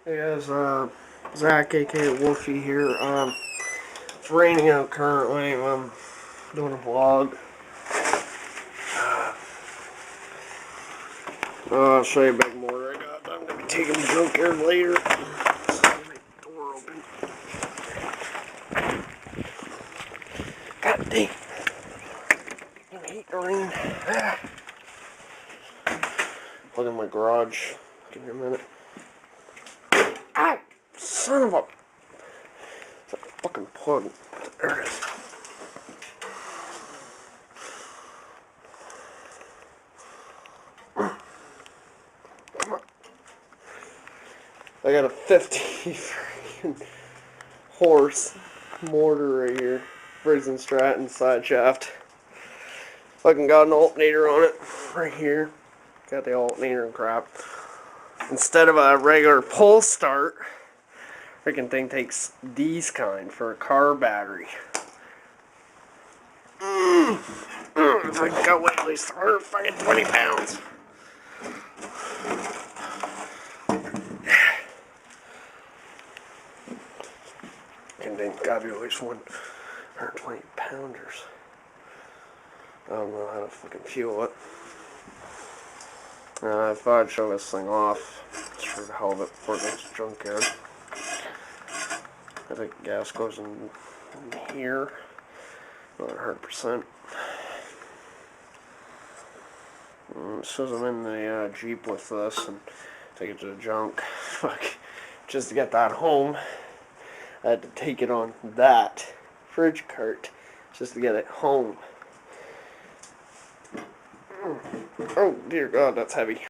Hey guys, Zach, aka Wolfie here. It's raining out currently. I'm doing a vlog. I'll show you a bit more I got. I'm gonna be taking the junkyard later. Door open. God dang! I hate the rain. Look at my garage. Give me a minute. Ah, son of a fucking plug. There it is. I got a 50 freaking horse mortar right here. Prison Stratton side shaft. Fucking got an alternator on it right here. Got the alternator and crap. Instead of a regular pull start, freaking thing takes these kind for a car battery. If I got weight at least 120 pounds. And then gotta be at least 120 pounders. I don't know how to fucking fuel it. I thought I'd show this thing off. Just for the hell of it before it goes to junkyard. I think gas goes in here. Not 100%. As soon as I'm in the Jeep with this and take it to the junk, fuck, just to get that home, I had to take it on that fridge cart just to get it home. Oh dear God, that's heavy.